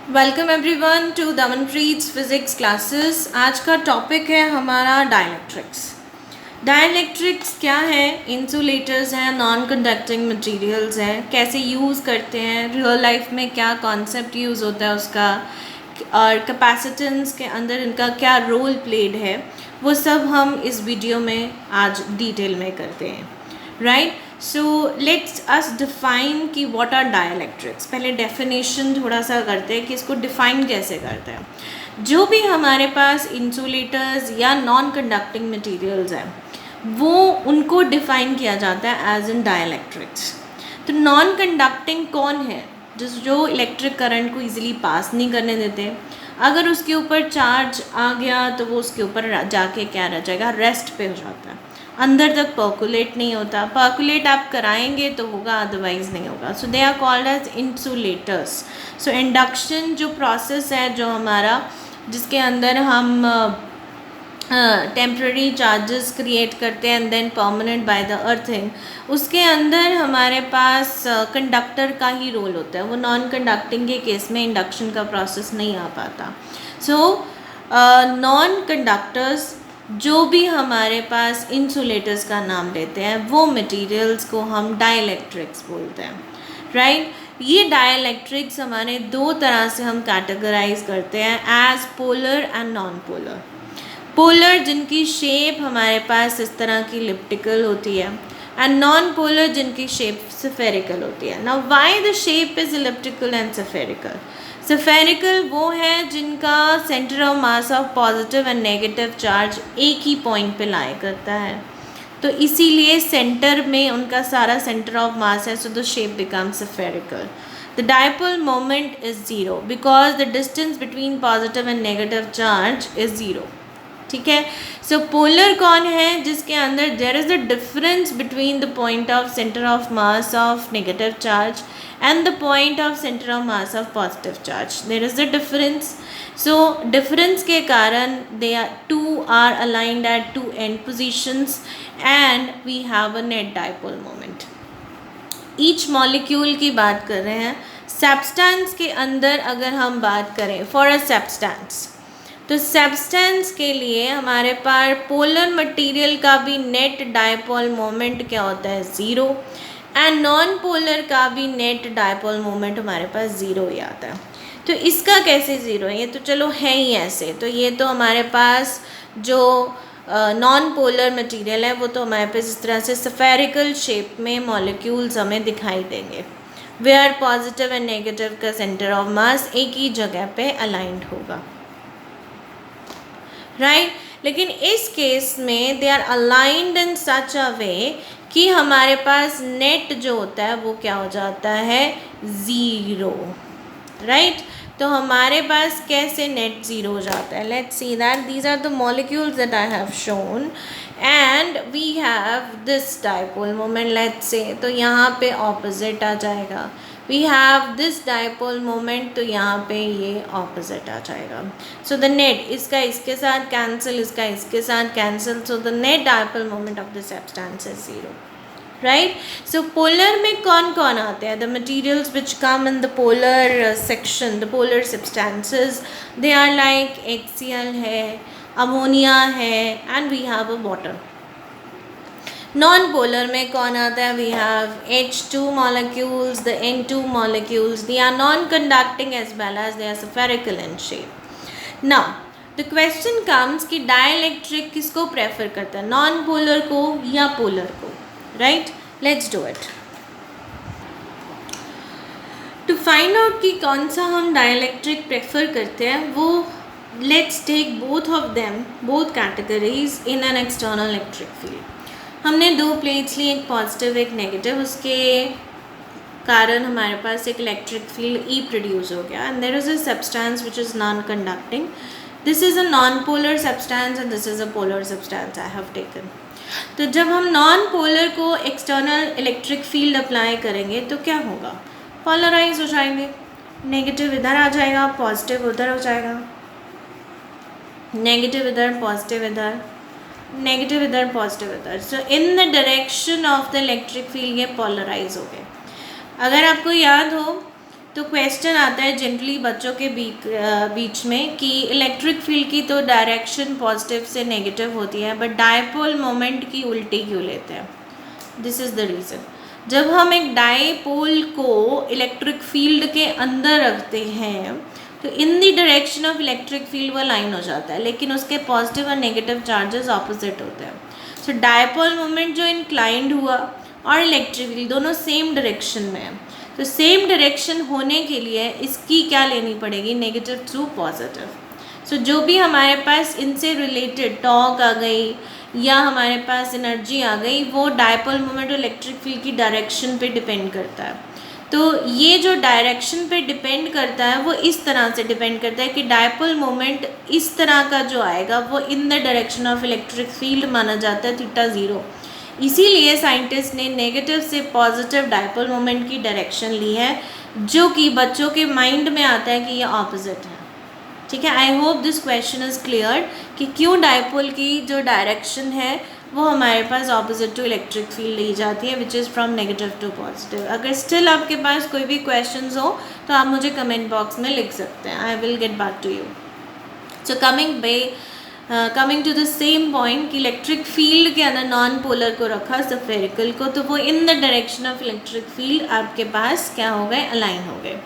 Welcome everyone to Damanpreet's physics classes. आज का topic है हमारा डाइलेक्ट्रिक्स। डाइलेक्ट्रिक्स क्या है? इंसुलेटर्स हैं, नॉन कंडक्टिंग मटेरियल्स हैं, कैसे यूज़ करते हैं, रियल लाइफ में क्या कॉन्सेप्ट यूज़ होता है उसका, और कैपेसिटेंस के अंदर इनका क्या रोल प्लेड है, वो सब हम इस वीडियो में आज डिटेल में करते हैं। Right, so let's us define कि व्हाट आर डाइलेक्ट्रिक्स। पहले डेफिनेशन थोड़ा सा करते हैं कि इसको डिफाइन कैसे करते हैं। जो भी हमारे पास इंसुलेटर्स या नॉन कंडक्टिंग मटेरियल्स हैं वो उनको डिफाइन किया जाता है एज इन डाइलेक्ट्रिक्स। तो नॉन कंडक्टिंग कौन है? जो इलेक्ट्रिक करंट को इजीली पास नहीं करने देते। अगर उसके ऊपर चार्ज आ गया तो वो उसके ऊपर जाके क्या रह जाएगा, रेस्ट पे हो जाता है, अंदर तक पर्कुलेट नहीं होता। पर्कुलेट आप कराएंगे तो होगा, अदरवाइज नहीं होगा। So they are called as insulators. So induction जो प्रोसेस है, जो हमारा जिसके अंदर हम टेम्प्ररी चार्जेस क्रिएट करते हैं and then permanent by the earthing, उसके अंदर हमारे पास कंडक्टर का ही रोल होता है। वो नॉन कंडक्टिंग के केस में इंडक्शन का प्रोसेस नहीं आ पाता। सो नॉन कंडक्टर्स जो भी हमारे पास इंसुलेटर्स का नाम लेते हैं वो मटेरियल्स को हम डाइलेक्ट्रिक्स बोलते हैं। राइट, ये डाइलेक्ट्रिक्स हमारे दो तरह से हम कैटेगराइज करते हैं, as polar and non polar. Polar जिनकी शेप हमारे पास इस तरह की इलिप्टिकल होती है, एंड नॉन पोलर जिनकी शेप स्फेरिकल होती है। Now why the shape is elliptical and spherical? Spherical वो है जिनका centre of mass of positive and negative charge एक ही पॉइंट पे लाई करता है, तो इसीलिए सेंटर में उनका सारा सेंटर ऑफ मास है, so the shape becomes spherical. The dipole moment is zero because the distance between positive and negative charge is zero. ठीक है, सो पोलर कौन है? जिसके अंदर there is a difference between the point of centre of mass of negative charge and the point of centre of mass of positive charge. There is a difference. So difference के कारण they are to are aligned eight to end positions and we have a net dipole moment. Each molecule की बात कर रहे हैं। Substance के अंदर अगर हम बात करें फॉर अ सब्सटेंस, तो सब्सटेंस के लिए हमारे पास पोलर मटेरियल का भी नेट डायपोल मोमेंट क्या होता है? ज़ीरो। एंड नॉन पोलर का भी नेट डायपोल मोमेंट हमारे पास ज़ीरो ही आता है। तो इसका कैसे ज़ीरो है? ये तो चलो है ही ऐसे। तो ये तो हमारे पास जो नॉन पोलर मटेरियल है वो तो हमारे पास इस तरह से स्फेरिकल शेप में मॉलिक्यूल्स हमें दिखाई देंगे, वेयर पॉजिटिव एंड नेगेटिव का सेंटर ऑफ मास एक ही जगह पे अलाइंड होगा। राइट, लेकिन इस केस में दे आर अलाइंड इन सच अ वे कि हमारे पास नेट जो होता है वो क्या हो जाता है? ज़ीरो। राइट, तो हमारे पास कैसे नेट ज़ीरो हो जाता है? Let's see that these are the molecules that I have shown and we have this dipole moment, let's say, तो यहाँ पे ऑपोजिट आ जाएगा। We have this dipole moment, तो यहाँ पे ये ऑपोजिट आ जाएगा। सो द नेट, इसका इसके साथ कैंसिल, इसका इसके साथ cancel, so the net dipole moment of the substance is zero. Right, so polar में कौन कौन आते हैं? The materials which come in the polar section, the polar substances, they are like HCl है, अमोनिया है, and we have a water. Non polar में कौन आता है? We have H2 molecules, the N2 molecules. They are non-conducting as well as they are spherical in shape. Now, the question comes कि dielectric किसको prefer करता है, non polar को या पोलर को? Right, let's do it. To find out कि कौन सा हम डाइलेक्ट्रिक प्रेफर करते हैं, वो let's take both of them, both categories in an external electric field. हमने दो प्लेट्स ली, एक पॉजिटिव एक नेगेटिव, उसके कारण हमारे पास एक इलेक्ट्रिक फील्ड E प्रोड्यूस हो गया, and there is a substance which is non conducting. This is a non polar substance and this is a polar substance I have taken. तो जब हम नॉन पोलर को एक्सटर्नल इलेक्ट्रिक फील्ड अप्लाई करेंगे तो क्या होगा? पोलराइज हो जाएंगे, नेगेटिव इधर आ जाएगा, पॉजिटिव उधर हो जाएगा, नेगेटिव इधर, पॉजिटिव इधर, नेगेटिव इधर, पॉजिटिव इधर। So in the direction of the electric field ये पोलराइज हो गए। अगर आपको याद हो तो क्वेश्चन आता है जनरली बच्चों के बीच में कि इलेक्ट्रिक फील्ड की तो डायरेक्शन पॉजिटिव से नेगेटिव होती है, बट डायपोल मोमेंट की उल्टी क्यों लेते हैं? This is the reason. जब हम एक डायपोल को इलेक्ट्रिक फील्ड के अंदर रखते हैं तो इन the direction of electric field वो लाइन हो जाता है, लेकिन उसके पॉजिटिव और नेगेटिव चार्जेस ऑपोजिट होते हैं। सो डायपोल मोमेंट जो इंक्लाइंड हुआ और इलेक्ट्रिक फील्ड दोनों सेम डायरेक्शन में है, तो सेम डायरेक्शन होने के लिए इसकी क्या लेनी पड़ेगी? Negative to positive. सो जो भी हमारे पास इनसे रिलेटेड टॉर्क आ गई या हमारे पास एनर्जी आ गई, वो डायपोल मोमेंट और इलेक्ट्रिक फील्ड की डायरेक्शन पे डिपेंड करता है। तो ये जो डायरेक्शन पे डिपेंड करता है वो इस तरह से डिपेंड करता है कि डायपोल मोमेंट इस तरह का जो आएगा वो इन the direction of electric field माना जाता है, थीटा 0। इसीलिए साइंटिस्ट ने नेगेटिव से पॉजिटिव डायपोल मोमेंट की डायरेक्शन ली है, जो कि बच्चों के माइंड में आता है कि ये ऑपोजिट है। ठीक है, I hope this question is clear कि क्यों डायपोल की जो डायरेक्शन है वो हमारे पास ऑपोजिट टू इलेक्ट्रिक फील्ड ली जाती है, which is from negative to positive. अगर स्टिल आपके पास कोई भी क्वेश्चंस हो तो आप मुझे कमेंट बॉक्स में लिख सकते हैं, I will get back to you. So coming to the same point कि इलेक्ट्रिक फील्ड के अंदर नॉन पोलर को रखा, स्फेरिकल को, तो वो इन the direction of electric field आपके पास क्या हो गए? अलाइन हो गए।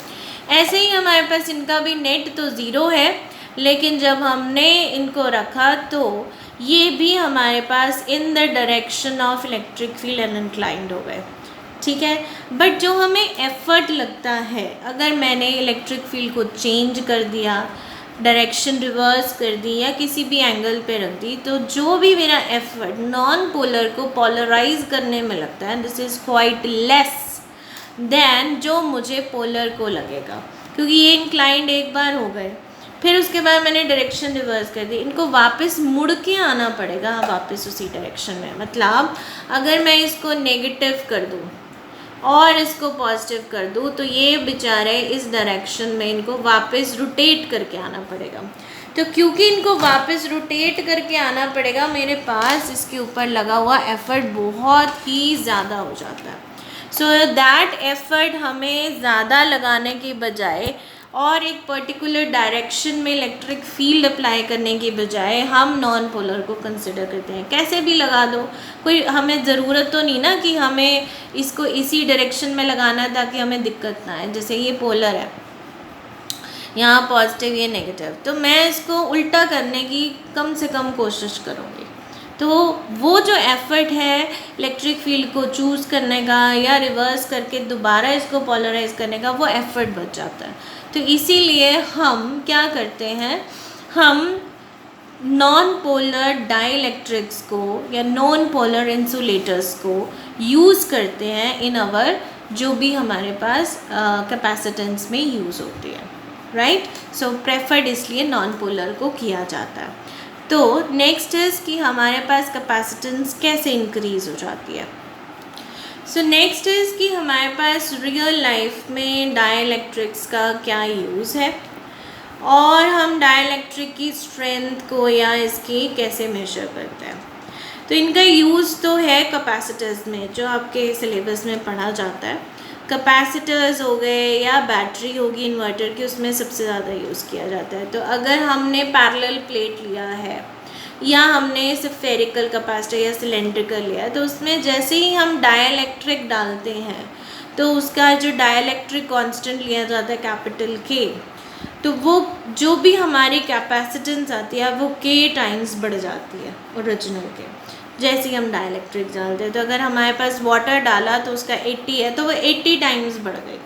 ऐसे ही हमारे पास इनका भी नेट तो ज़ीरो है, लेकिन जब हमने इनको रखा तो ये भी हमारे पास in the direction of electric field uninclined हो गए। ठीक है, बट जो हमें एफर्ट लगता है, अगर मैंने इलेक्ट्रिक फील्ड को चेंज कर दिया, डायरेक्शन रिवर्स कर दी या किसी भी एंगल पे रख दी, तो जो भी मेरा एफर्ट नॉन पोलर को पोलराइज करने में लगता है, this is quite less than जो मुझे पोलर को लगेगा, क्योंकि ये इंक्लाइंड एक बार हो गए, फिर उसके बाद मैंने डायरेक्शन रिवर्स कर दी, इनको वापस मुड़ के आना पड़ेगा वापस उसी डायरेक्शन में। मतलब अगर मैं इसको नेगेटिव कर दूँ और इसको पॉजिटिव कर दूँ तो ये बेचारे इस डायरेक्शन में इनको वापस रोटेट करके आना पड़ेगा। तो क्योंकि इनको वापस रोटेट करके आना पड़ेगा, मेरे पास इसके ऊपर लगा हुआ एफर्ट बहुत ही ज़्यादा हो जाता है। सो दैट एफर्ट हमें ज़्यादा लगाने के बजाय और एक पर्टिकुलर डायरेक्शन में इलेक्ट्रिक फील्ड अप्लाई करने के बजाय हम नॉन पोलर को कंसिडर करते हैं। कैसे भी लगा दो, कोई हमें ज़रूरत तो नहीं ना कि हमें इसको इसी डायरेक्शन में लगाना है ताकि हमें दिक्कत ना आए। जैसे ये पोलर है, यहाँ पॉजिटिव, ये नेगेटिव, तो मैं इसको उल्टा करने की कम से कम कोशिश करूँगी। तो वो जो एफर्ट है इलेक्ट्रिक फील्ड को चूज़ करने का या रिवर्स करके दोबारा इसको पोलराइज करने का, वो एफर्ट बच जाता है। तो इसीलिए हम क्या करते हैं, हम नॉन पोलर डाइलेक्ट्रिक्स को या नॉन पोलर इंसुलेटर्स को यूज़ करते हैं इन अवर जो भी हमारे पास कैपेसिटेंस में यूज़ होती है, राइट। सो प्रेफर्ड इसलिए नॉन पोलर को किया जाता है। तो नेक्स्ट इज़ कि हमारे पास कैपेसिटेंस कैसे इंक्रीज़ हो जाती है। सो नेक्स्ट इज़ कि हमारे पास रियल लाइफ में डाइलेक्ट्रिक्स का क्या यूज़ है और हम डाइलेक्ट्रिक की स्ट्रेंथ को या इसकी कैसे मेजर करते हैं। तो इनका यूज़ तो है कैपेसिटर्स में, जो आपके सिलेबस में पढ़ा जाता है। कैपेसिटर्स हो गए या बैटरी होगी इन्वर्टर की, उसमें सबसे ज़्यादा यूज़ किया जाता है। तो अगर हमने पैरेलल प्लेट लिया है या हमने स्फेरिकल कैपेसिटर या सिलेंड्रिकल लिया है, तो उसमें जैसे ही हम डाइलेक्ट्रिक डालते हैं तो उसका जो डाइलेक्ट्रिक कांस्टेंट लिया जाता है कैपिटल K, तो वो जो भी हमारी कैपेसिटेंस आती है वो K टाइम्स बढ़ जाती है ओरिजिनल के, जैसे ही हम डाइलेक्ट्रिक डालते हैं। तो अगर हमारे पास वाटर डाला तो उसका 80 है तो वो 80 टाइम्स बढ़ गई।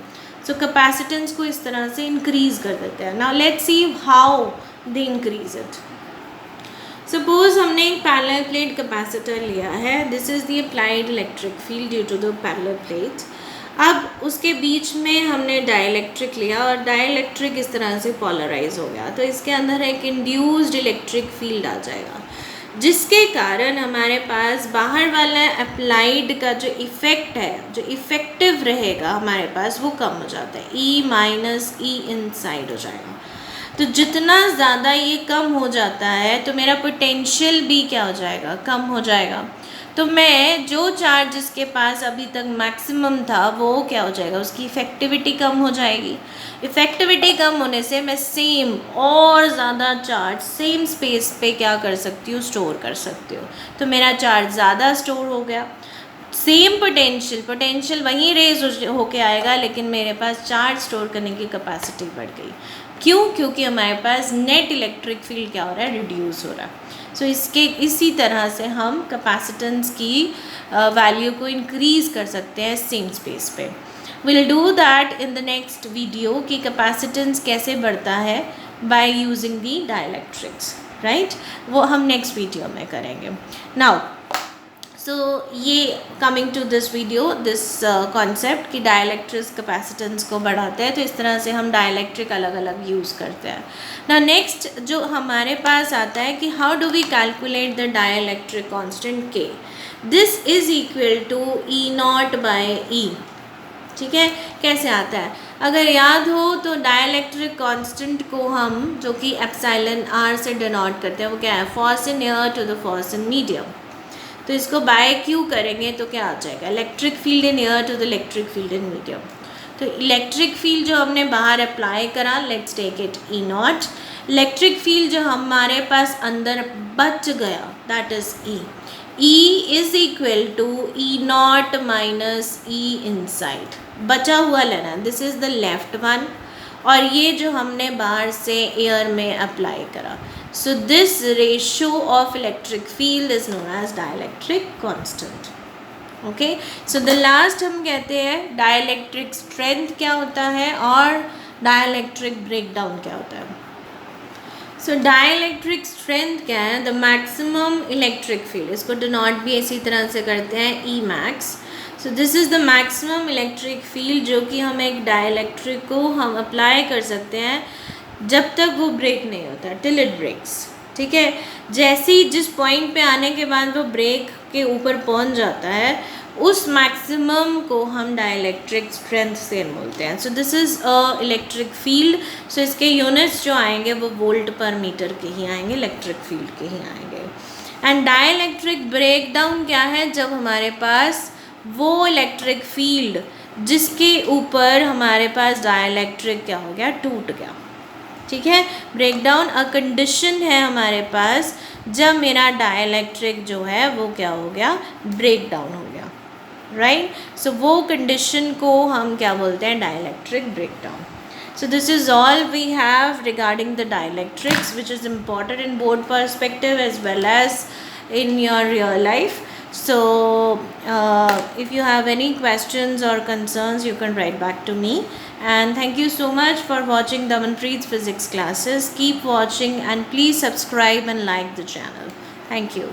सो कैपेसिटेंस को इस तरह से इंक्रीज़ कर देते हैं। Now let's see how they increase it. Suppose हमने एक पैरेलल प्लेट कैपेसिटर लिया है, this is the applied electric field due to the parallel plate. अब उसके बीच में हमने डाइलेक्ट्रिक लिया और डाइलेक्ट्रिक इस तरह से पोलराइज हो गया, तो इसके अंदर एक इंड्यूस्ड इलेक्ट्रिक फील्ड आ जाएगा, जिसके कारण हमारे पास बाहर वाला अप्लाइड का जो इफ़ेक्ट है, जो इफ़ेक्टिव रहेगा हमारे पास, वो कम हो जाता है। E माइनस E इनसाइड हो जाएगा। तो जितना ज़्यादा ये कम हो जाता है तो मेरा पोटेंशियल भी क्या हो जाएगा, कम हो जाएगा। तो मैं जो चार्ज जिसके पास अभी तक मैक्सिमम था वो क्या हो जाएगा, उसकी इफ़ेक्टिविटी कम हो जाएगी। इफ़ेक्टिविटी कम होने से मैं सेम और ज़्यादा चार्ज सेम स्पेस पे क्या कर सकती हूँ, स्टोर कर सकती हूँ। तो मेरा चार्ज ज़्यादा स्टोर हो गया। सेम पोटेंशियल वहीं रेज होके आएगा, लेकिन मेरे पास चार्ज स्टोर करने की कैपेसिटी बढ़ गई। क्यों? क्योंकि हमारे पास नेट इलेक्ट्रिक फील्ड क्या हो रहा है, रिड्यूस हो रहा है। सो इसी तरह से हम कैपेसिटेंस की वैल्यू को इंक्रीज़ कर सकते हैं सेम स्पेस पे। Will do that in the next video कि कैपेसिटेंस कैसे बढ़ता है by using the dielectrics, right. वो हम नेक्स्ट वीडियो में करेंगे। नाउ सो ये coming to this video, this concept कि डाइलेक्ट्रिक्स कैपेसिटेंस को बढ़ाते हैं, तो इस तरह से हम डाइलेक्ट्रिक अलग अलग यूज़ करते हैं। ना नेक्स्ट जो हमारे पास आता है कि how do we calculate the dielectric constant K. This is equal to E naught by E. ठीक है, कैसे आता है? अगर याद हो तो डाइलेक्ट्रिक कांस्टेंट को हम जो कि एप्सिलॉन आर से डिनोट करते हैं, वो क्या है, force in air to the force in medium. तो इसको बाय क्यू करेंगे तो क्या आ जाएगा, electric field in air to the electric field in medium. तो इलेक्ट्रिक फील्ड जो हमने बाहर अप्लाई करा, let's take it E naught. Electric field जो हमारे पास अंदर बच गया, that is E. E is equal to E naught minus E inside. बचा हुआ लेना, this is the left one, और ये जो हमने बाहर से एयर में अप्लाई करा। So this ratio of electric field is known as dielectric constant. Okay, so the last हम कहते हैं dielectric strength क्या होता है और dielectric breakdown क्या होता है। So dielectric strength क्या है, the maximum electric field, इसको denote भी इसी तरह से करते हैं E max. So this is the maximum electric field जो कि हम एक dielectric को हम अप्लाई कर सकते हैं जब तक वो ब्रेक नहीं होता, टिल इट ब्रेक्स। ठीक है, जैसे ही जिस पॉइंट पे आने के बाद वो ब्रेक के ऊपर पहुंच जाता है, उस मैक्सिमम को हम डाइलेक्ट्रिक स्ट्रेंथ से बोलते हैं। So this is a electric field. So इसके यूनिट्स जो आएंगे वो वोल्ट पर मीटर के ही आएंगे, इलेक्ट्रिक फील्ड के ही आएंगे। एंड डाइलेक्ट्रिक ब्रेकडाउन क्या है, जब हमारे पास वो इलेक्ट्रिक फील्ड जिसके ऊपर हमारे पास डाइलेक्ट्रिक क्या हो गया, टूट गया। ठीक है, ब्रेकडाउन अ कंडीशन है हमारे पास जब मेरा डाइलेक्ट्रिक जो है वो क्या हो गया, ब्रेकडाउन हो गया, राइट। सो वो कंडीशन को हम क्या बोलते हैं, dielectric breakdown. So this is all we have regarding the dielectrics which is important in board perspective as well as in your real life. So if you have any questions or concerns, you can write back to me. And thank you so much for watching Damanpreet's physics classes. Keep watching and please subscribe and like the channel. Thank you.